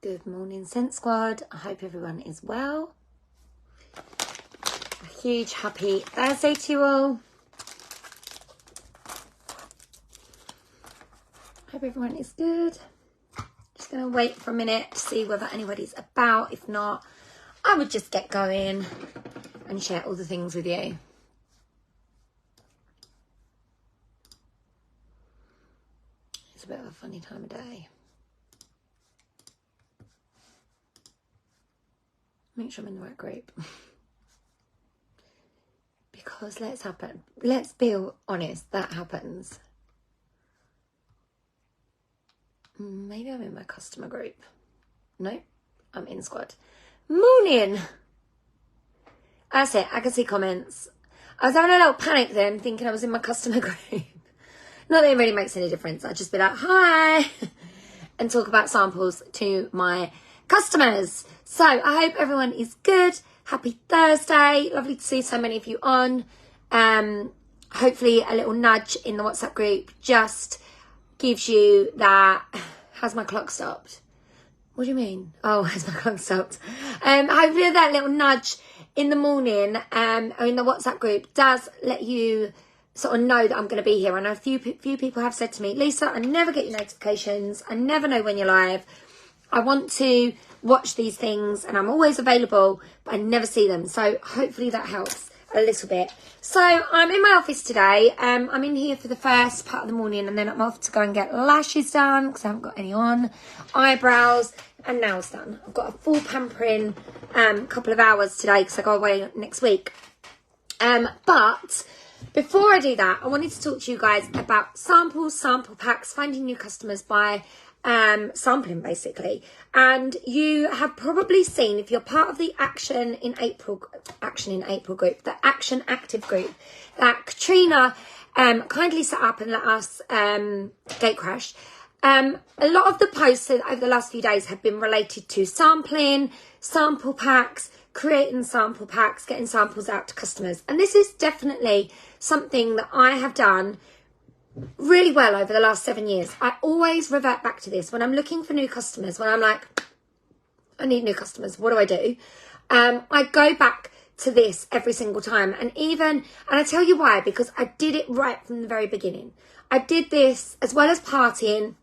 Good morning, Scent Squad. I hope everyone is well. A huge happy Thursday to you all. Hope everyone is good. Just going to wait for a minute to see whether anybody's about. If not, I would just get going and share all the things with you. It's a bit of a funny time of day. Make sure I'm in the right group. Because let's be honest, that happens. Maybe I'm in my customer group. No, I'm in squad. Morning. That's it, I can see comments. I was having a little panic then, thinking I was in my customer group. Not that it really makes any difference. I'd just be like, hi, and talk about samples to my customers. So I hope everyone is good. Happy Thursday. Lovely to see so many of you on. Hopefully a little nudge in the WhatsApp group just gives you that. Has my clock stopped? What do you mean? Oh, has my clock stopped? Hopefully that little nudge in the morning or in the WhatsApp group does let you sort of know that I'm going to be here. I know a few people have said to me, Lisa, I never get your notifications. I never know when you're live. I want to watch these things and I'm always available, but I never see them. So hopefully that helps a little bit. So I'm in my office today. I'm in here for the first part of the morning and then I'm off to go and get lashes done because I haven't got any on, eyebrows and nails done. I've got a full pampering couple of hours today because I go away next week. But before I do that, I wanted to talk to you guys about samples, sample packs, finding new customers by sampling basically. And you have probably seen, if you're part of the Action in April group, the Action Active group that Katrina kindly set up and let us gatecrash. A lot of the posts over the last few days have been related to sampling, sample packs, creating sample packs, getting samples out to customers. And this is definitely something that I have done really well over the last 7 years. I always revert back to this when I'm looking for new customers. When I'm like, I need new customers, what do? I go back to this every single time. And I tell you why, because I did it right from the very beginning. I did this as well as partying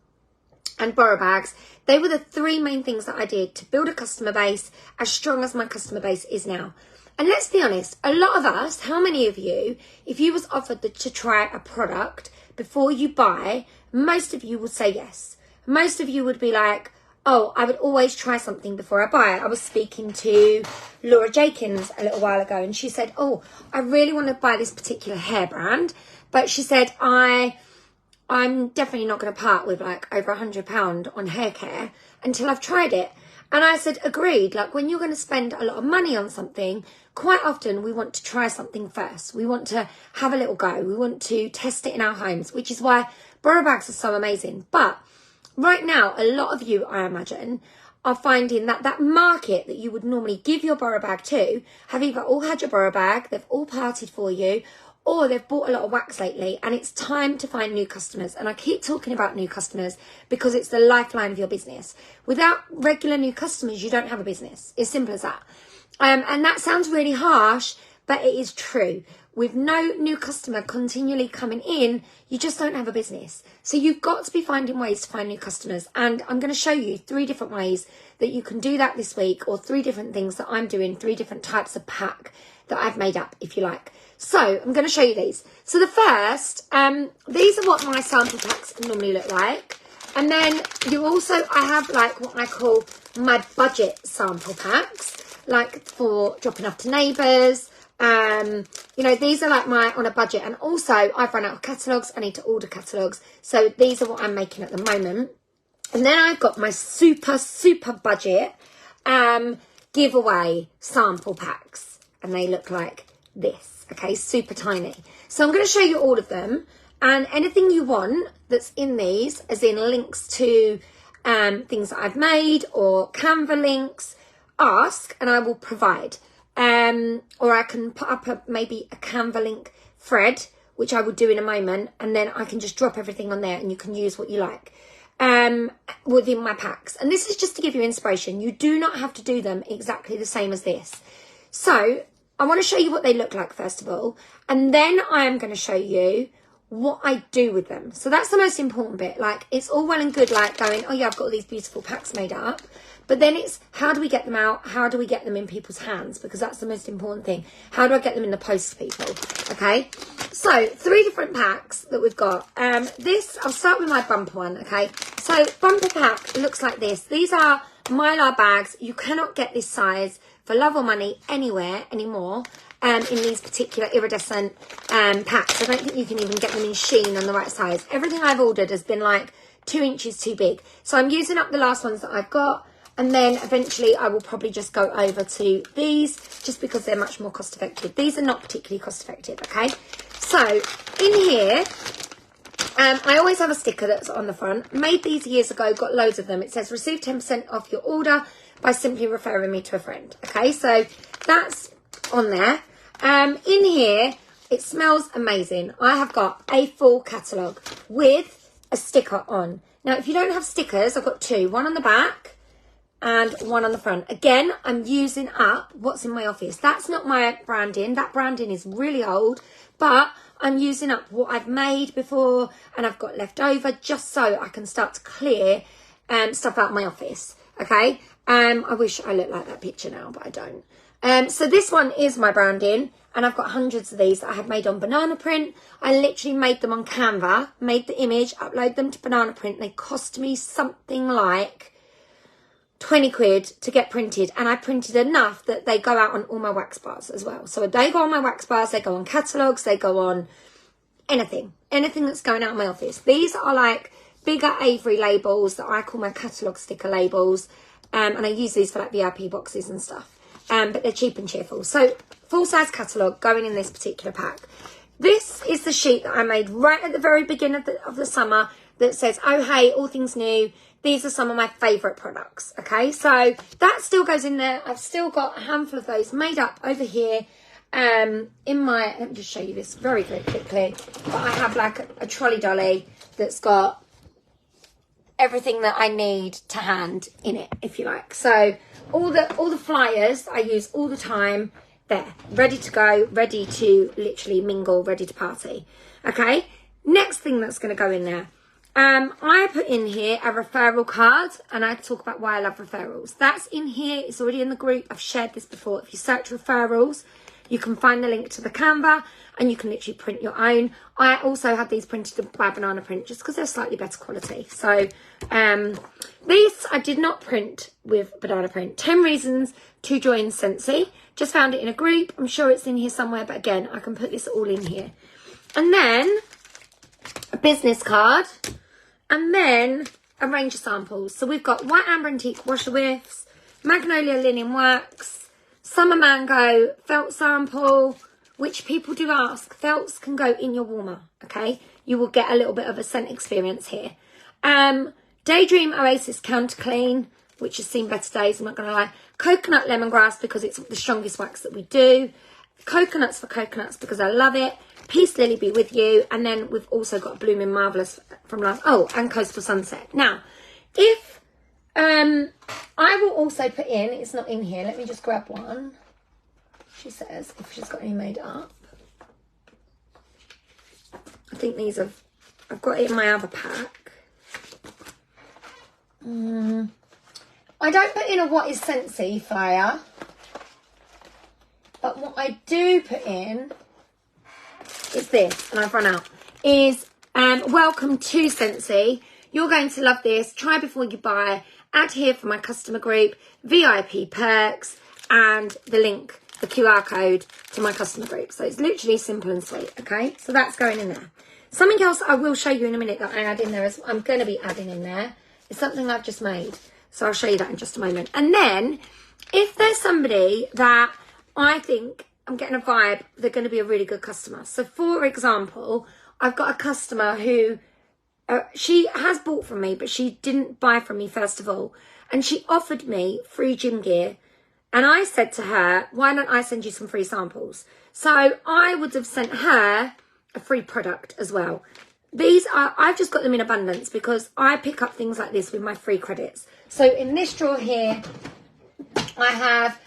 and borrow bags. They were the three main things that I did to build a customer base as strong as my customer base is now. And let's be honest, a lot of us, how many of you, if you was offered to try a product before you buy, most of you would say yes. Most of you would be like, oh, I would always try something before I buy it. I was speaking to Laura Jenkins a little while ago and she said, oh, I really want to buy this particular hair brand. But she said, I'm definitely not going to part with like over £100 on hair care until I've tried it. And I said, agreed. Like when you're going to spend a lot of money on something, quite often we want to try something first. We want to have a little go. We want to test it in our homes, which is why borrow bags are so amazing. But right now, a lot of you, I imagine, are finding that that market that you would normally give your borrow bag to have either all had your borrow bag, they've all parted for you, or they've bought a lot of wax lately and it's time to find new customers. And I keep talking about new customers because it's the lifeline of your business. Without regular new customers, you don't have a business. It's simple as that. And that sounds really harsh, but it is true. With no new customer continually coming in, you just don't have a business. So you've got to be finding ways to find new customers. And I'm going to show you 3 different ways that you can do that this week, or 3 different things that I'm doing, 3 different types of pack that I've made up, if you like. So I'm going to show you these. So the first, these are what my sample packs normally look like. And then I have like what I call my budget sample packs, like for dropping off to neighbours. These are like my on a budget. And also I've run out of catalogues. I need to order catalogues. So these are what I'm making at the moment. And then I've got my super, super budget giveaway sample packs. And they look like this. Okay, super tiny. So I'm going to show you all of them. And anything you want that's in these, as in links to things that I've made or Canva links, ask and I will provide. Or I can put up maybe a Canva link thread, which I will do in a moment, and then I can just drop everything on there and you can use what you like. within my packs. And this is just to give you inspiration. You do not have to do them exactly the same as this. So I want to show you what they look like first of all, and then I am going to show you what I do with them. So that's the most important bit. Like, it's all well and good like going, oh yeah, I've got all these beautiful packs made up, but then it's how do we get them out? How do we get them in people's hands? Because that's the most important thing. How do I get them in the post to people? Okay, so 3 different packs that we've got. I'll start with my bumper one. Okay, so bumper pack looks like this. These are Mylar bags. You cannot get this size for love or money anywhere anymore. In these particular iridescent packs. I don't think you can even get them in sheen on the right size. Everything I've ordered has been like 2 inches too big. So I'm using up the last ones that I've got, and then eventually I will probably just go over to these just because they're much more cost effective. These are not particularly cost effective, okay? So in here, I always have a sticker that's on the front. Made these years ago, got loads of them. It says receive 10% off your order by simply referring me to a friend. Okay, so that's on there. In here, it smells amazing. I have got a full catalogue with a sticker on. Now, if you don't have stickers, I've got 2. One on the back and one on the front. Again, I'm using up what's in my office. That's not my branding. That branding is really old, but I'm using up what I've made before and I've got left over just so I can start to clear stuff out of my office. Okay? I wish I looked like that picture now, but I don't. So this one is my branding, and I've got hundreds of these that I have made on banana print. I literally made them on Canva, made the image, upload them to banana print. They cost me something like 20 quid to get printed, and I printed enough that they go out on all my wax bars as well. So they go on my wax bars, they go on catalogues, they go on anything that's going out of my office. These are like bigger Avery labels that I call my catalogue sticker labels, and I use these for like VIP boxes and stuff. But they're cheap and cheerful. So full-size catalogue going in this particular pack. This is the sheet that I made right at the very beginning of the summer that says, oh, hey, all things new. These are some of my favourite products. Okay, so that still goes in there. I've still got a handful of those made up over here in my, let me just show you this very, very quickly. But I have like a trolley dolly that's got everything that I need to hand in it, if you like. So all the flyers I use all the time, there, ready to go, ready to literally mingle, ready to party. Okay, next thing that's going to go in there. I put in here a referral card, and I talk about why I love referrals. That's in here. It's already in the group. I've shared this before. If you search referrals, you can find the link to the Canva, and you can literally print your own. I also have these printed by banana print just because they're slightly better quality. So these I did not print with banana print. 10 reasons to join Scentsy. Just found it in a group. I'm sure it's in here somewhere, but again, I can put this all in here. And then a business card, and then a range of samples. So we've got white amber antique washer whiffs, magnolia linen wax, summer mango felt sample, which people do ask. Felts can go in your warmer, okay? You will get a little bit of a scent experience here. Daydream Oasis Counter Clean, which has seen better days, I'm not going to lie. Coconut lemongrass, because it's the strongest wax that we do. Coconuts for coconuts, because I love it. Peace Lily Be With You. And then we've also got Blooming Marvellous from last. Oh, and Coastal Sunset. Now, if I will also put in, it's not in here. Let me just grab one. She says, if she's got any made up. I think these have, I've got it in my other pack. I don't put in a What is Scentsy flyer. But what I do put in is this, and I've run out, is welcome to Scentsy. You're going to love this. Try before you buy. Add here for my customer group, VIP perks, and the link, the QR code to my customer group. So it's literally simple and sweet, okay? So that's going in there. Something else I will show you in a minute that I add in there, I'm going to be adding in there, is something I've just made. So I'll show you that in just a moment. And then, if there's somebody that I think I'm getting a vibe, they're going to be a really good customer. So for example, I've got a customer who, she has bought from me, but she didn't buy from me first of all. And she offered me free gym gear. And I said to her, why don't I send you some free samples? So I would have sent her a free product as well. these are, I've just got them in abundance because I pick up things like this with my free credits. So in this drawer here, I have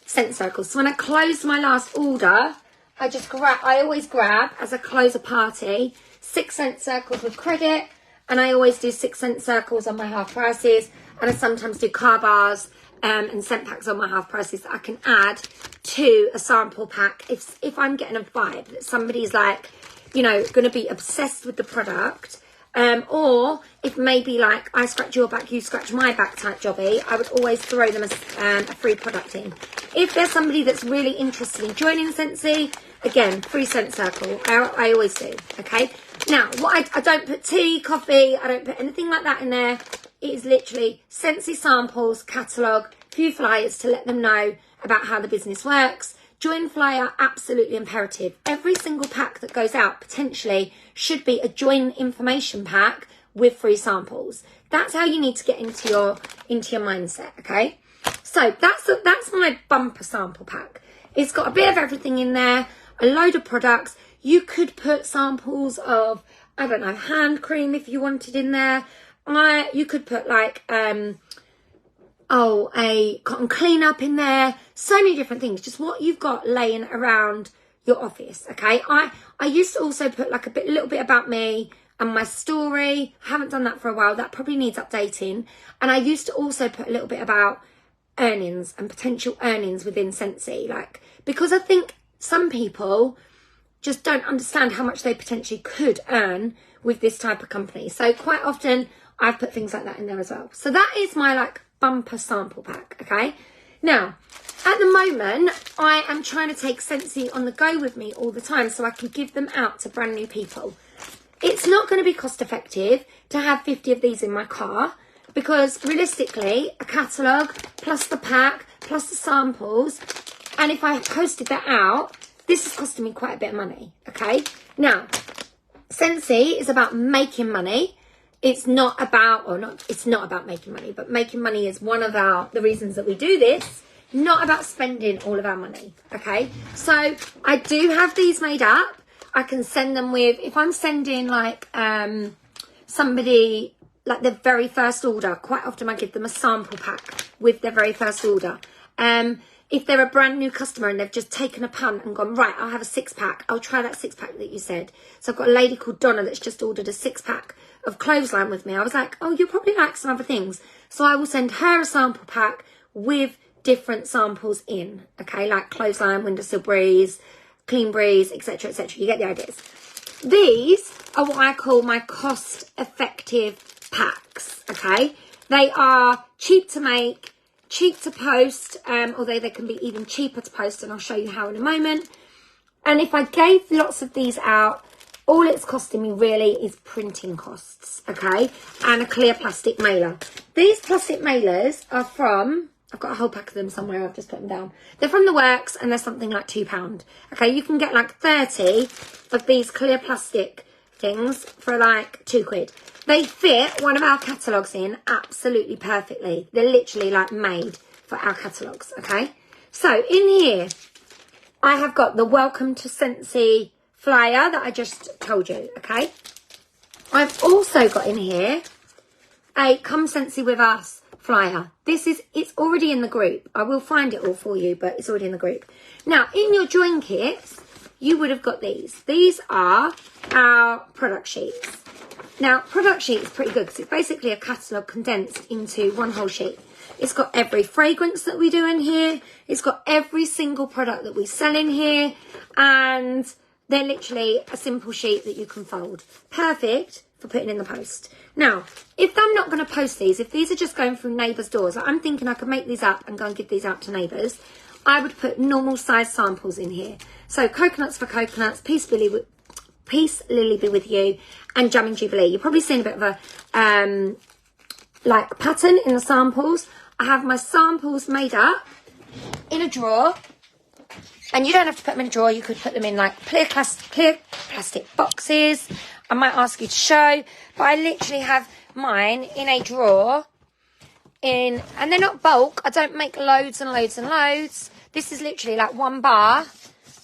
scent circles. So when I close my last order, I always grab, as I close a party, 6 scent circles with credit, and I always do 6 scent circles on my half prices, and I sometimes do car bars and scent packs on my half prices that I can add to a sample pack if I'm getting a vibe that somebody's like, you know, going to be obsessed with the product, or if maybe like I scratch your back, you scratch my back type jobby, I would always throw them a free product in. If there's somebody that's really interested in joining Scentsy, again, free scent circle. I always do, okay? Now, what I don't put tea, coffee, I don't put anything like that in there. It is literally Scentsy samples, catalogue, few flyers to let them know about how the business works. Join flyer, absolutely imperative. Every single pack that goes out potentially should be a join information pack with free samples. That's how you need to get into your mindset, okay? So that's my bumper sample pack. It's got a bit of everything in there, a load of products. You could put samples of, I don't know, hand cream if you wanted in there. You could put like a cotton cleanup in there. So many different things. Just what you've got laying around your office, okay? I used to also put like a little bit about me and my story. Haven't done that for a while. That probably needs updating. And I used to also put a little bit about earnings and potential earnings within Scentsy, like, because I think some people just don't understand how much they potentially could earn with this type of company. So quite often I've put things like that in there as well. So that is my like bumper sample pack, okay? Now, at the moment, I am trying to take Scentsy on the go with me all the time so I can give them out to brand new people. It's not going to be cost effective to have 50 of these in my car, because realistically, a catalogue plus the pack plus the samples, and if I posted that out, this is costing me quite a bit of money, okay? Now, Scentsy is about making money. It's not about making money, but making money is one of the reasons that we do this, not about spending all of our money, okay? So I do have these made up. I can send them with, if I'm sending like somebody, like their very first order, quite often I give them a sample pack with their very first order. If they're a brand new customer and they've just taken a punt and gone, right, I'll have a 6-pack. I'll try that 6-pack that you said. So I've got a lady called Donna that's just ordered a 6-pack of clothesline with me. I was like, oh, you'll probably like some other things. So I will send her a sample pack with different samples in, okay, like clothesline, windowsill breeze, clean breeze, etc., etc. You get the ideas. These are what I call my cost-effective packs, okay? They are cheap to make, cheap to post, although they can be even cheaper to post, and I'll show you how in a moment. And if I gave lots of these out, all it's costing me really is printing costs, okay? And a clear plastic mailer. These plastic mailers are from, I've got a whole pack of them somewhere, I've just put them down. They're from The Works, and they're something like £2. Okay, you can get like 30 of these clear plastic things for like £2. They fit one of our catalogues in absolutely perfectly. They're literally like made for our catalogues, okay? So in here, I have got the Welcome to Scentsy flyer that I just told you, okay? I've also got in here a Come Scentsy With Us flyer. It's already in the group. I will find it all for you, but it's already in the group. Now, in your join kits, you would have got these. These are our product sheets. Now, product sheet is pretty good because it's basically a catalogue condensed into one whole sheet. It's got every fragrance that we do in here. It's got every single product that we sell in here. And they're literally a simple sheet that you can fold. Perfect for putting in the post. Now, if I'm not going to post these, if these are just going through neighbours' doors, I'm thinking I could make these up and go and give these out to neighbours, I would put normal size samples in here. So coconuts for coconuts, Peace Lily Be With You, and Jamming Jubilee. You've probably seen a bit of a like pattern in the samples. I have my samples made up in a drawer, and you don't have to put them in a drawer. You could put them in like clear plastic boxes. I might ask you to show, but I literally have mine in a drawer and they're not bulk. I don't make loads and loads and loads. This is literally like 1 bar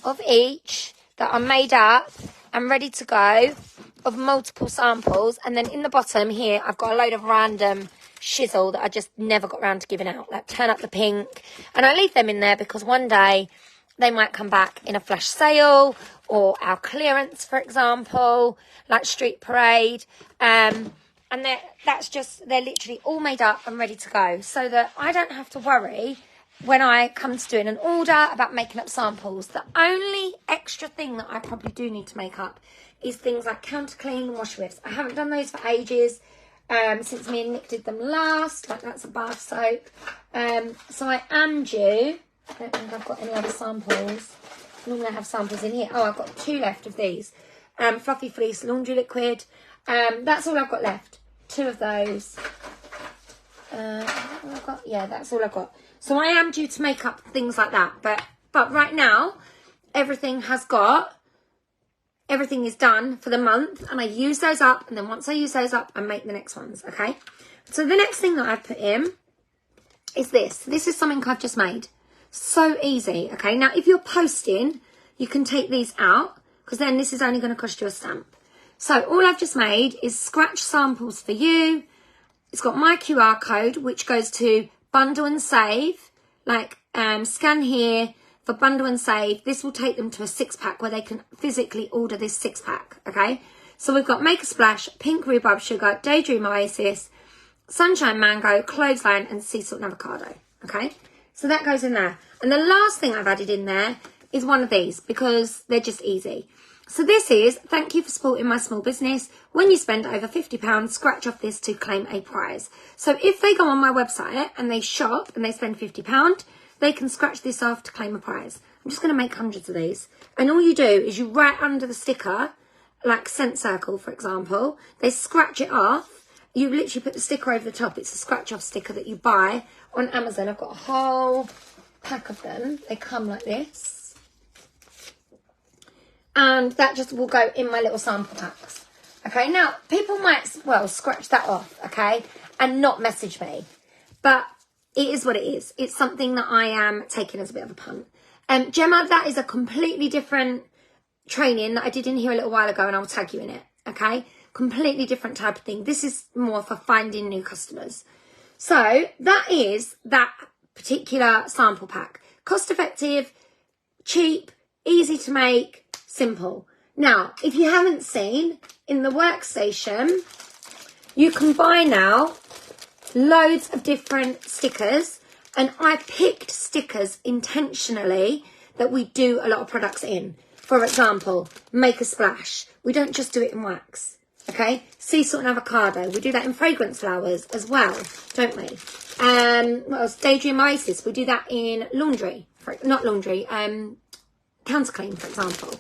of each that are made up and ready to go. of multiple samples. And then in the bottom here, I've got a load of random shizzle that I just never got around to giving out, like Turn Up the Pink. And I leave them in there because one day they might come back in a flash sale or our clearance, for example, like Street Parade. And they're literally all made up and ready to go, so that I don't have to worry when I come to doing an order about making up samples. The only extra thing that I probably do need to make up is things like Counter Clean and wash whiffs. I haven't done those for ages, since me and Nick did them last. Like, that's a bar soap. So I am due. I don't think I've got any other samples. Normally I have samples in here. Oh, I've got 2 left of these. Fluffy Fleece Laundry Liquid. That's all I've got left. 2 of those. Yeah, that's all I've got. So I am due to make up things like that. But right now, everything is done for the month. And I use those up. And then once I use those up, I make the next ones. Okay. So the next thing that I've put in is this. This is something I've just made. So easy. Okay. Now, if you're posting, you can take these out, because then this is only going to cost you a stamp. So all I've just made is scratch samples for you. It's got my QR code, which goes to Bundle and Save. Like, scan here for Bundle and Save. This will take them to a 6-pack where they can physically order this 6-pack, okay? So we've got Make a Splash, Pink Rhubarb Sugar, Daydream Oasis, Sunshine Mango, Clothesline, and Sea Salt and Avocado, okay? So that goes in there. And the last thing I've added in there is one of these, because they're just easy. So this is, thank you for supporting my small business. When you spend over £50, scratch off this to claim a prize. So if they go on my website and they shop and they spend £50, they can scratch this off to claim a prize. I'm just going to make hundreds of these. And all you do is you write under the sticker, like Scent Circle, for example. They scratch it off. You literally put the sticker over the top. It's a scratch off sticker that you buy on Amazon. I've got a whole pack of them. They come like this. And that just will go in my little sample packs. Okay, now, people might, well, scratch that off, okay, and not message me. But it is what it is. It's something that I am taking as a bit of a punt. Gemma, that is a completely different training that I did in here a little while ago, and I'll tag you in it, okay? Completely different type of thing. This is more for finding new customers. So that is that particular sample pack. Cost effective, cheap, easy to make, simple. Now, if you haven't seen, in the workstation, you can buy now loads of different stickers, and I picked stickers intentionally that we do a lot of products in. For example, Make a Splash. We don't just do it in wax, okay? Sea Salt and Avocado. We do that in fragrance flowers as well, don't we? What else? Daydream Oasis. We do that in laundry. Not laundry, Counter Clean, for example.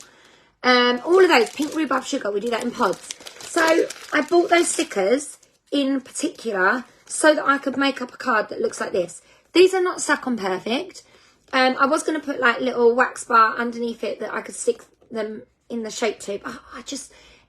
All of those, Pink Rhubarb Sugar, we do that in pods. So I bought those stickers in particular so that I could make up a card that looks like this. These are not Sack On Perfect. I was going to put like little wax bar underneath it that I could stick them in the shape tube.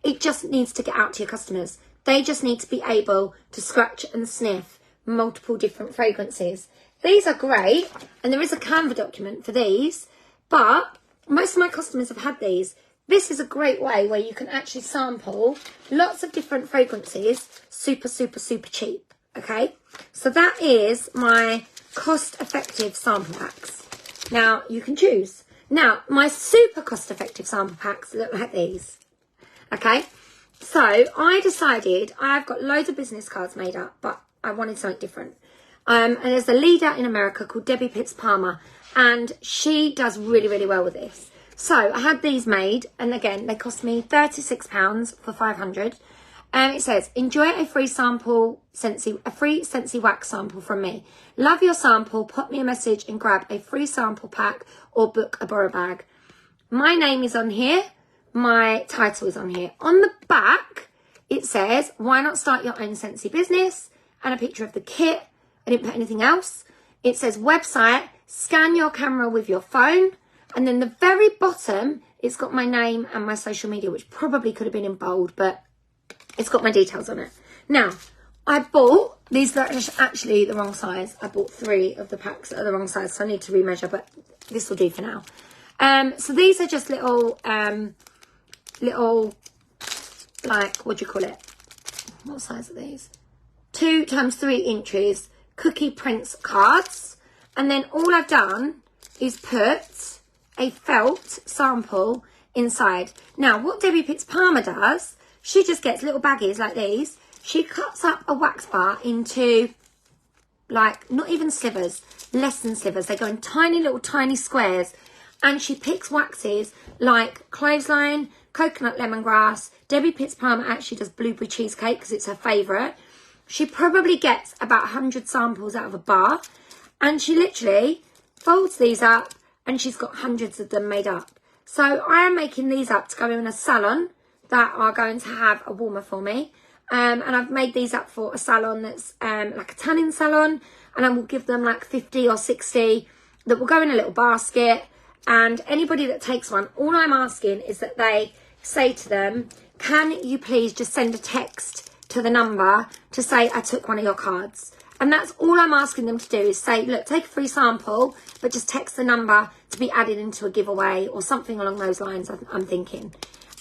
It just needs to get out to your customers. They just need to be able to scratch and sniff multiple different fragrances. These are great, and there is a Canva document for these, but most of my customers have had these. This is a great way where you can actually sample lots of different fragrances super, super, super cheap, okay? So that is my cost-effective sample packs. Now, you can choose. Now, my super cost-effective sample packs look like these, okay? So I decided, I've got loads of business cards made up, but I wanted something different. And there's a leader in America called Debbie Pitts Palmer, and she does really, really well with this. So I had these made, and again, they cost me £36 for 500. And it says, enjoy a free Scentsy wax sample from me. Love your sample, pop me a message and grab a free sample pack or book a borrow bag. My name is on here. My title is on here. On the back, it says, why not start your own Scentsy business? And a picture of the kit. I didn't put anything else. It says website, scan your camera with your phone. And then the very bottom, it's got my name and my social media, which probably could have been in bold, but it's got my details on it. Now, I bought, these are actually the wrong size. I bought 3 of the packs that are the wrong size, so I need to remeasure, but this will do for now. So these are just little like, what do you call it? What size are these? 2 times 3 inches cookie prints cards. And then all I've done is put a felt sample inside. Now, what Debbie Pitts Palmer does, she just gets little baggies like these. She cuts up a wax bar into, like, not even slivers, less than slivers. They go in tiny little tiny squares. And she picks waxes like clothesline, coconut lemongrass. Debbie Pitts Palmer actually does blueberry cheesecake because it's her favourite. She probably gets about 100 samples out of a bar. And she literally folds these up and she's got hundreds of them made up. So I am making these up to go in a salon that are going to have a warmer for me. And I've made these up for a salon that's like a tanning salon. And I will give them like 50 or 60 that will go in a little basket. And anybody that takes one, all I'm asking is that they say to them, can you please just send a text to the number to say I took one of your cards? And that's all I'm asking them to do is say, look, take a free sample, but just text the number to be added into a giveaway or something along those lines, I'm thinking.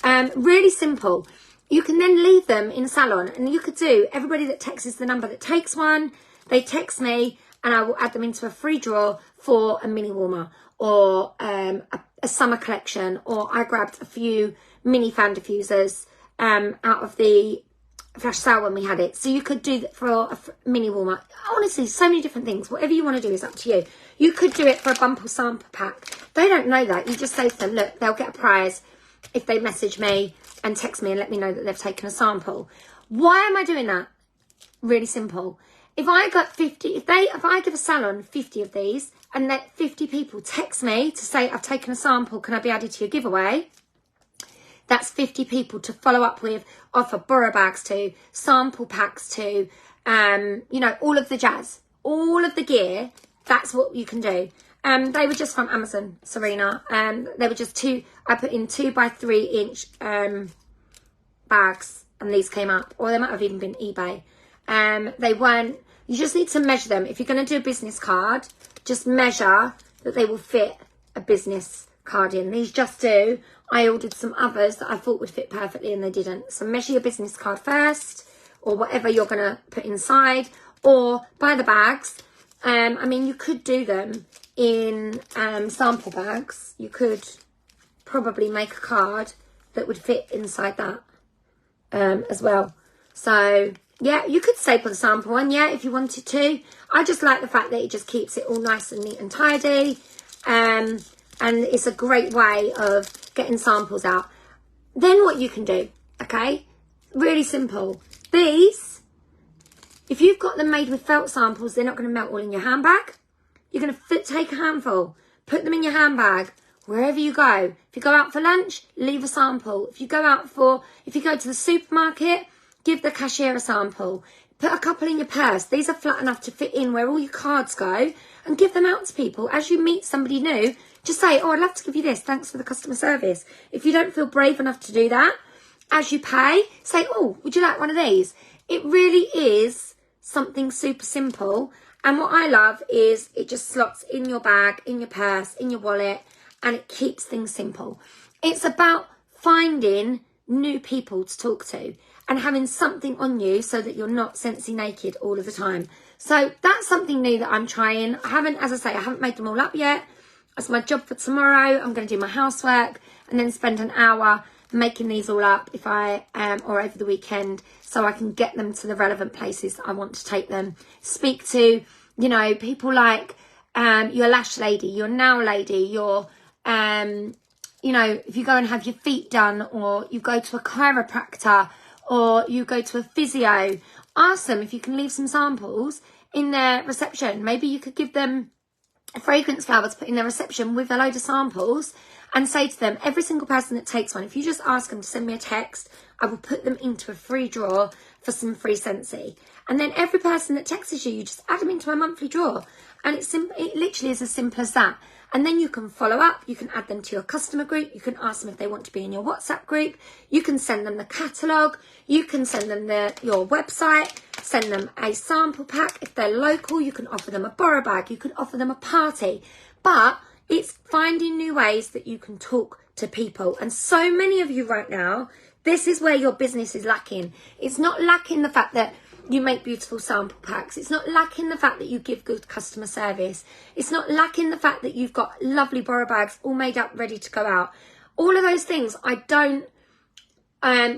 Really simple. You can then leave them in salon and you could do, everybody that texts the number that takes one, they text me and I will add them into a free draw for a mini warmer or a summer collection, or I grabbed a few mini fan diffusers out of the flash sale when we had it. So you could do that for a mini warmer. Honestly, so many different things. Whatever you want to do is up to you. You could do it for a bumper sample pack. They don't know that. You just say to them, look, they'll get a prize if they message me and text me and let me know that they've taken a sample. Why am I doing that? Really simple. If I got 50, if I give a salon 50 of these and let 50 people text me to say I've taken a sample, can I be added to your giveaway? That's 50 people to follow up with, offer borrow bags to, sample packs to, you know, all of the jazz, all of the gear. That's what you can do. They were just from Amazon, Serena. They were just I put in 2 by 3 inch bags and these came up, or they might have even been eBay. They weren't, you just need to measure them. If you're going to do a business card, just measure that they will fit a business card in. These just do. I ordered some others that I thought would fit perfectly and they didn't. So measure your business card first, or whatever you're going to put inside, or buy the bags. I mean, you could do them in sample bags. You could probably make a card that would fit inside that as well. So yeah, you could staple the sample one, yeah, if you wanted to. I just like the fact that it just keeps it all nice and neat and tidy. And it's a great way of getting samples out. Then what you can do, okay, really simple. These, if you've got them made with felt samples, they're not going to melt all in your handbag. You're going to take a handful, put them in your handbag, wherever you go. If you go out for lunch, leave a sample. If you go to the supermarket, give the cashier a sample. Put a couple in your purse. These are flat enough to fit in where all your cards go, and give them out to people. As you meet somebody new, just say, oh, I'd love to give you this. Thanks for the customer service. If you don't feel brave enough to do that, as you pay, say, oh, would you like one of these? It really is something super simple. And what I love is it just slots in your bag, in your purse, in your wallet, and it keeps things simple. It's about finding new people to talk to and having something on you so that you're not sensey naked all of the time. So that's something new that I'm trying. I haven't made them all up yet. That's my job for tomorrow. I'm going to do my housework and then spend an hour making these all up or over the weekend, so I can get them to the relevant places that I want to take them. Speak to, you know, people like your lash lady, your nail lady, your, you know, if you go and have your feet done, or you go to a chiropractor, or you go to a physio, ask them if you can leave some samples in their reception. Maybe you could give them a fragrance flower to put in their reception with a load of samples, and say to them, every single person that takes one, if you just ask them to send me a text, I will put them into a free draw for some free Scentsy. And then every person that texts you, you just add them into my monthly draw. And it literally is as simple as that. And then you can follow up. You can add them to your customer group. You can ask them if they want to be in your WhatsApp group. You can send them the catalogue. You can send them your website. Send them a sample pack. If they're local, you can offer them a borrow bag. You can offer them a party. But it's finding new ways that you can talk to people. And so many of you right now This is where your business is lacking. It's not lacking the fact that you make beautiful sample packs. It's not lacking the fact that you give good customer service. It's not lacking the fact that you've got lovely borrow bags all made up, ready to go out. All of those things I don't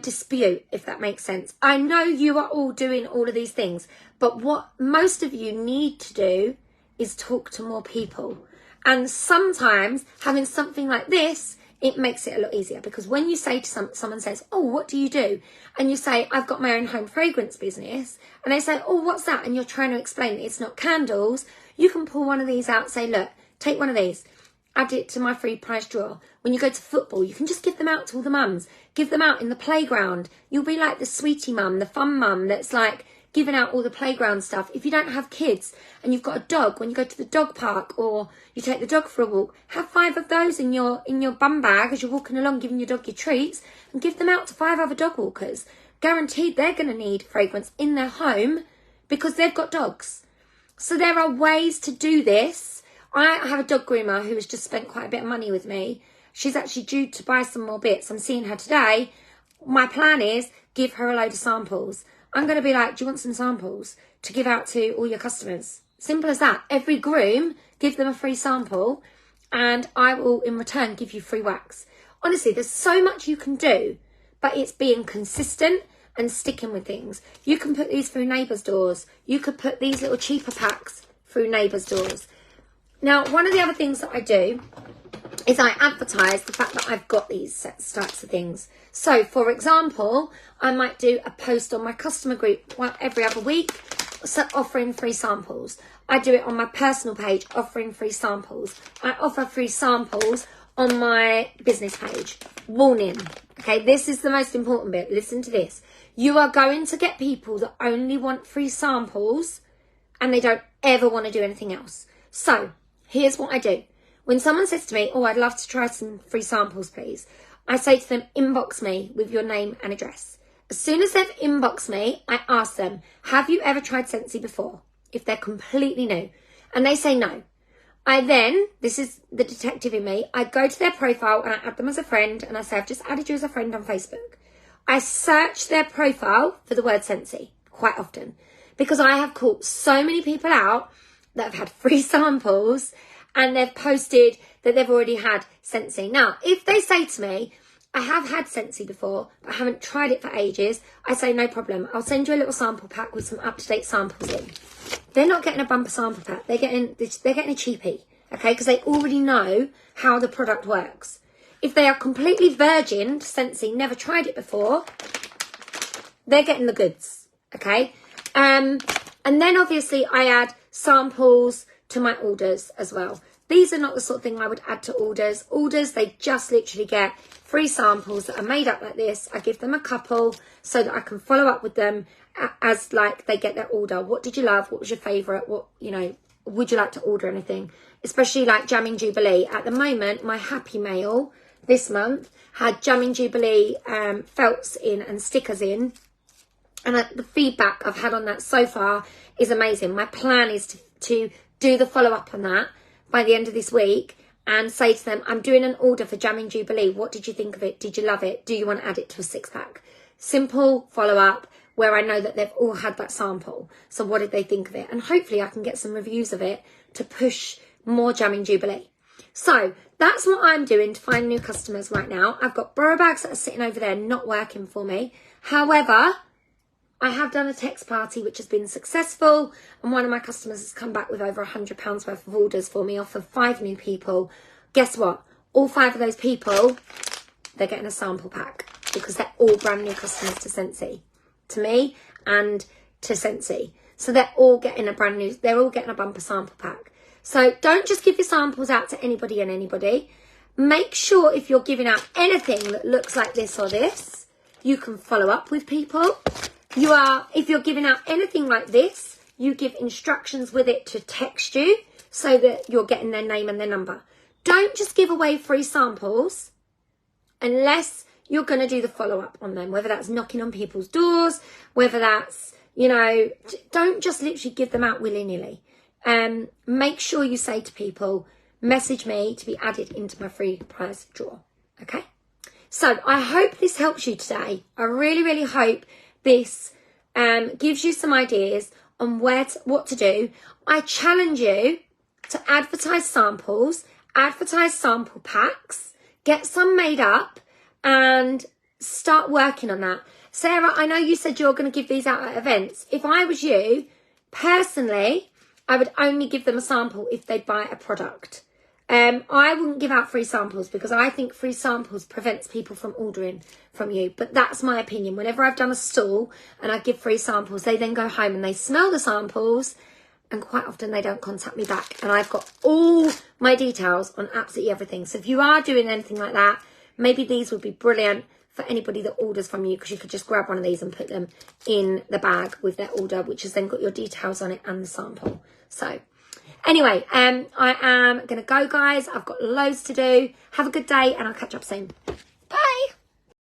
dispute, if that makes sense. I know you are all doing all of these things, but what most of you need to do is talk to more people. And sometimes having something like this, it makes it a lot easier, because when you say to someone says, oh, what do you do? And you say, I've got my own home fragrance business. And they say, oh, what's that? And you're trying to explain that it's not candles. You can pull one of these out, say, look, take one of these, add it to my free prize drawer. When you go to football, you can just give them out to all the mums. Give them out in the playground. You'll be like the sweetie mum, the fun mum that's like giving out all the playground stuff. If you don't have kids and you've got a dog, when you go to the dog park or you take the dog for a walk, have 5 of those in your bum bag as you're walking along giving your dog your treats, and give them out to 5 other dog walkers. Guaranteed they're going to need fragrance in their home because they've got dogs. So there are ways to do this. I have a dog groomer who has just spent quite a bit of money with me. She's actually due to buy some more bits. I'm seeing her today. My plan is give her a load of samples. I'm going to be like, do you want some samples to give out to all your customers? Simple as that. Every groom, give them a free sample and I will in return give you free wax. Honestly, there's so much you can do, but it's being consistent and sticking with things. You can put these through neighbours' doors. You could put these little cheaper packs through neighbours' doors. Now, one of the other things that I do is I advertise the fact that I've got these types of things. So, for example, I might do a post on my customer group every other week, offering free samples. I do it on my personal page, offering free samples. I offer free samples on my business page. Warning, okay, this is the most important bit. Listen to this. You are going to get people that only want free samples and they don't ever want to do anything else. So, here's what I do. When someone says to me, oh, I'd love to try some free samples, please, I say to them, inbox me with your name and address. As soon as they've inboxed me, I ask them, have you ever tried Scentsy before? If they're completely new. And they say no. I then, this is the detective in me, I go to their profile and I add them as a friend and I say, I've just added you as a friend on Facebook. I search their profile for the word Scentsy quite often because I have caught so many people out that have had free samples and they've posted that they've already had Scentsy. Now, if they say to me, I have had Scentsy before, but I haven't tried it for ages, I say, no problem. I'll send you a little sample pack with some up-to-date samples in. They're not getting a bumper sample pack. They're getting a cheapie, okay? Because they already know how the product works. If they are completely virgin to Scentsy, never tried it before, they're getting the goods, okay? And then obviously I add samples to my orders as well. These are not the sort of thing I would add to orders. Orders, they just literally get free samples that are made up like this. I give them a couple so that I can follow up with them as like they get their order. What did you love? What was your favourite? What, you know, would you like to order anything? Especially like Jamming Jubilee. At the moment, my Happy Mail this month had Jamming Jubilee felts in and stickers in. And the feedback I've had on that so far is amazing. My plan is to do the follow-up on that by the end of this week and say to them, I'm doing an order for Jamming Jubilee. What did you think of it? Did you love it? Do you want to add it to a 6-pack? Simple follow-up where I know that they've all had that sample. So what did they think of it? And hopefully I can get some reviews of it to push more Jamming Jubilee. So that's what I'm doing to find new customers right now. I've got borrow bags that are sitting over there not working for me. However, I have done a text party which has been successful, and one of my customers has come back with over £100 worth of orders for me off of 5 new people. Guess what? All 5 of those people, they're getting a sample pack because they're all brand new customers to Scentsy, to me and to Scentsy. So they're all getting a bumper sample pack. So don't just give your samples out to anybody and anybody. Make sure if you're giving out anything that looks like this or this, you can follow up with people. If you're giving out anything like this, you give instructions with it to text you so that you're getting their name and their number. Don't just give away free samples unless you're going to do the follow-up on them, whether that's knocking on people's doors, whether that's, you know, don't just literally give them out willy-nilly. Make sure you say to people, message me to be added into my free prize draw, okay? So I hope this helps you today. I really, really hope this gives you some ideas on what to do. I challenge you to advertise samples, advertise sample packs, get some made up and start working on that. Sarah, I know you said you're going to give these out at events. If I was you, personally, I would only give them a sample if they'd buy a product. I wouldn't give out free samples because I think free samples prevents people from ordering from you. But that's my opinion. Whenever I've done a stall and I give free samples, they then go home and they smell the samples and quite often they don't contact me back. And I've got all my details on absolutely everything. So if you are doing anything like that, maybe these would be brilliant for anybody that orders from you, because you could just grab one of these and put them in the bag with their order, which has then got your details on it and the sample. So anyway, I am going to go, guys. I've got loads to do. Have a good day and I'll catch up soon.